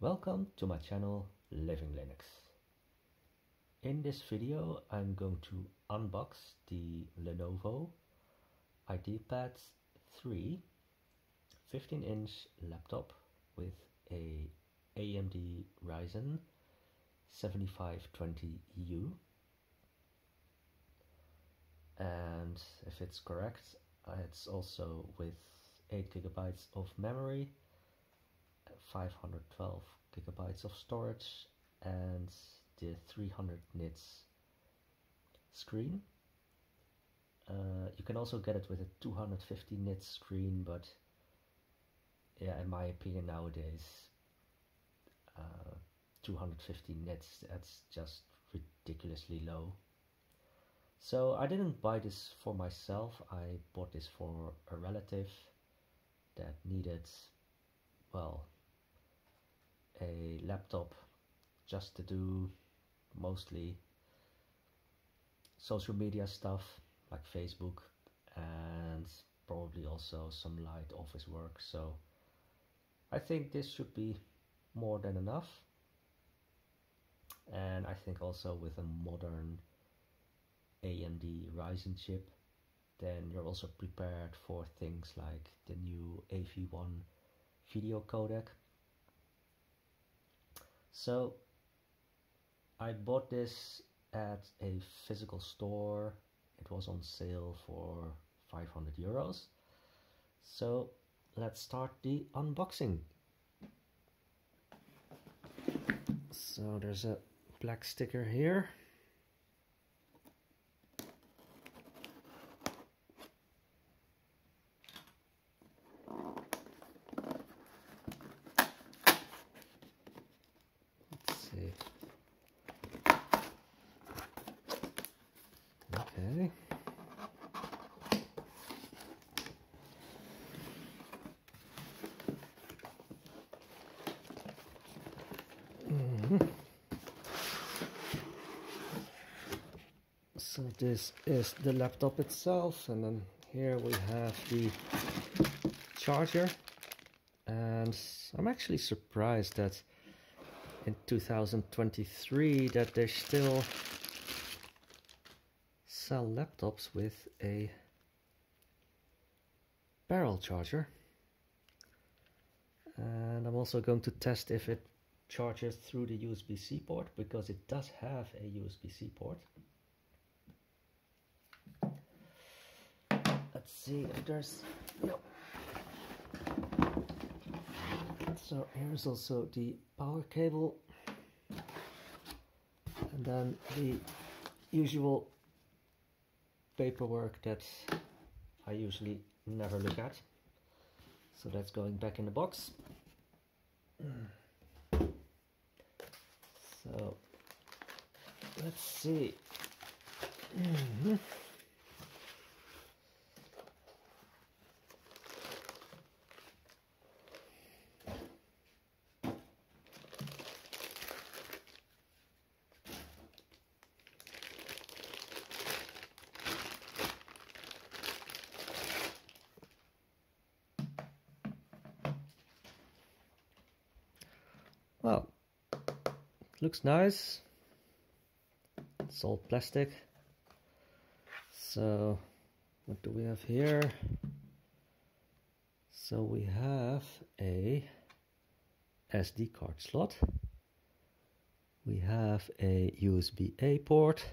Welcome to my channel Living Linux. In this video I'm going to unbox the Lenovo Ideapad 3 15-inch laptop with a AMD Ryzen 7520U, and if it's correct, it's also with 8 GB of memory, 512 GB of storage, and the 300 nits screen. You can also get it with a 250 nits screen, but yeah, in my opinion nowadays 250 nits, that's just ridiculously low. So I didn't buy this for myself, I bought this for a relative that needed, well, a laptop just to do mostly social media stuff like Facebook and probably also some light office work. So I think this should be more than enough, and I think also with a modern AMD Ryzen chip, then you're also prepared for things like the new AV1 video codec. So I bought this at a physical store. It was on sale for 500 euros. So let's start the unboxing. So there's a black sticker here. Okay. So this is the laptop itself, and then here we have the charger. And I'm actually surprised that in 2023 that they still sell laptops with a barrel charger. And I'm also going to test if it charges through the USB-C port, because it does have a USB-C port. Let's see if there's... Yep. So here's also the power cable, and then the usual paperwork that I usually never look at. So that's going back in the box. So let's see. Well, looks nice. It's all plastic. So what do we have here? So we have a SD card slot. We have a USB-A port,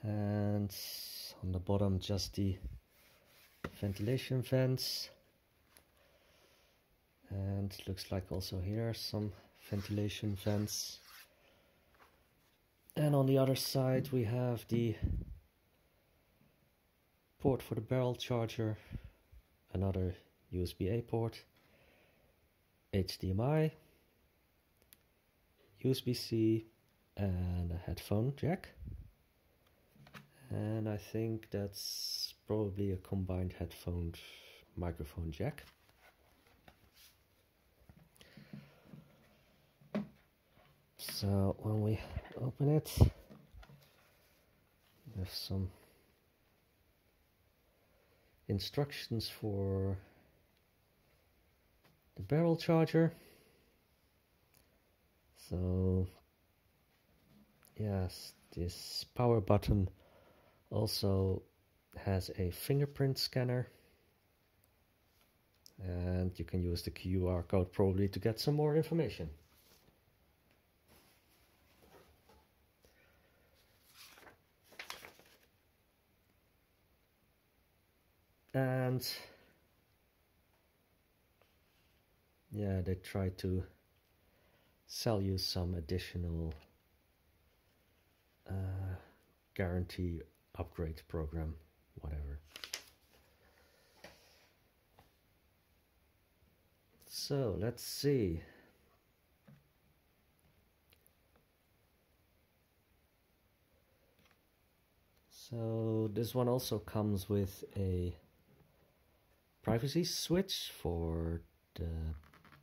and on the bottom just the ventilation vents. And looks like also here some ventilation vents. And on the other side we have the port for the barrel charger, another USB-A port, HDMI, USB-C, and a headphone jack. And I think that's probably a combined headphone microphone jack. So when we open it, we have some instructions for the barrel charger. So yes, this power button also has a fingerprint scanner, and you can use the QR code probably to get some more information. And yeah, they try to sell you some additional guarantee upgrade program, whatever. So let's see. So this one also comes with a privacy switch for the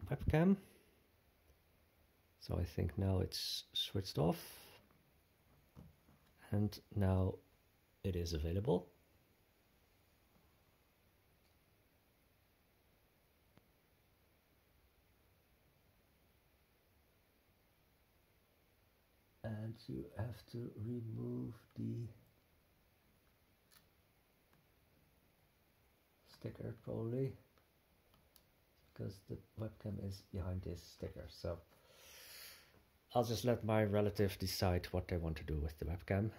webcam. So I think now it's switched off, and now it is available. And you have to remove the sticker probably, because the webcam is behind this sticker. So I'll just let my relative decide what they want to do with the webcam.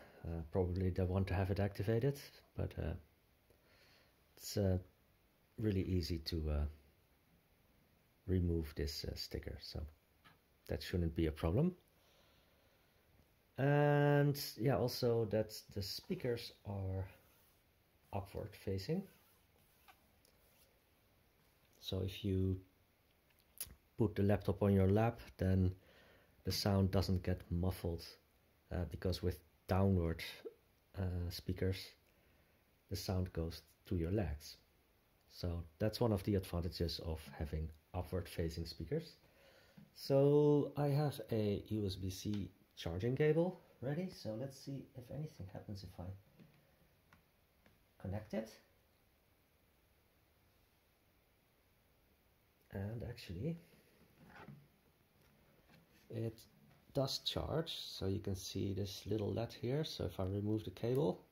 Probably they want to have it activated, but it's really easy to remove this sticker, so that shouldn't be a problem. And yeah, also that the speakers are upward facing. So if you put the laptop on your lap, then the sound doesn't get muffled, because with downward speakers, the sound goes to your legs. So that's one of the advantages of having upward facing speakers. So I have a USB-C charging cable ready. So let's see if anything happens if I connect it. And actually it does charge, so you can see this little LED here. So if I remove the cable,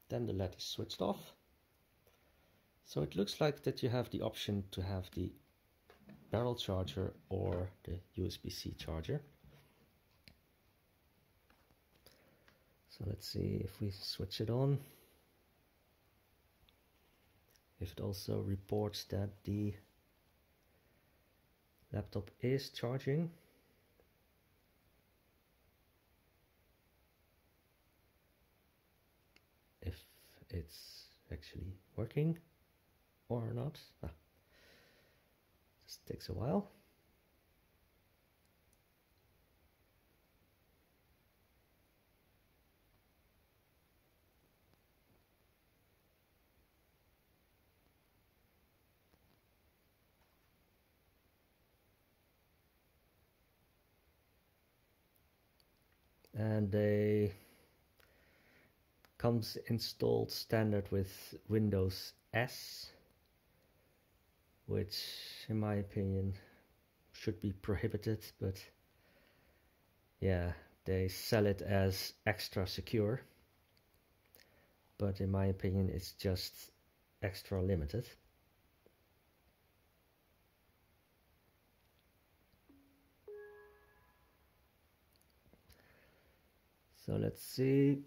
then the LED is switched off. So it looks like that you have the option to have the barrel charger or the USB-C charger. So let's see if we switch it on, if it also reports that the laptop is charging. If it's actually working or not. Just takes a while. And they comes installed standard with Windows S, which in my opinion should be prohibited, but yeah, they sell it as extra secure, but in my opinion it's just extra limited. So let's see.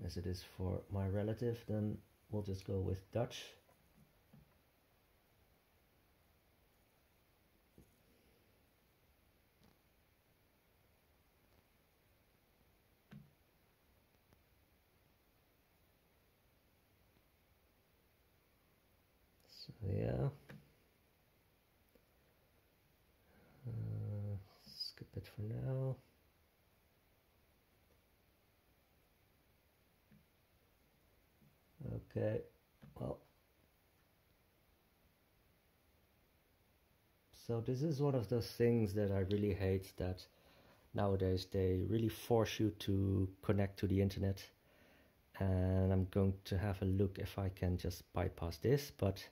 As it is for my relative, then we'll just go with Dutch. So yeah, skip it for now. Okay, well, so this is one of those things that I really hate, that nowadays they really force you to connect to the internet, and I'm going to have a look if I can just bypass this, but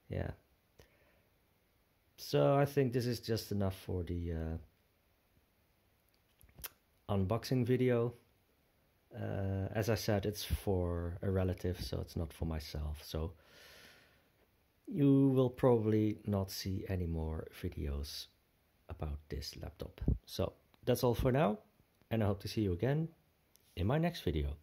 yeah. So I think this is just enough for the unboxing video. As I said, it's for a relative, so it's not for myself. So you will probably not see any more videos about this laptop. So that's all for now, and I hope to see you again in my next video.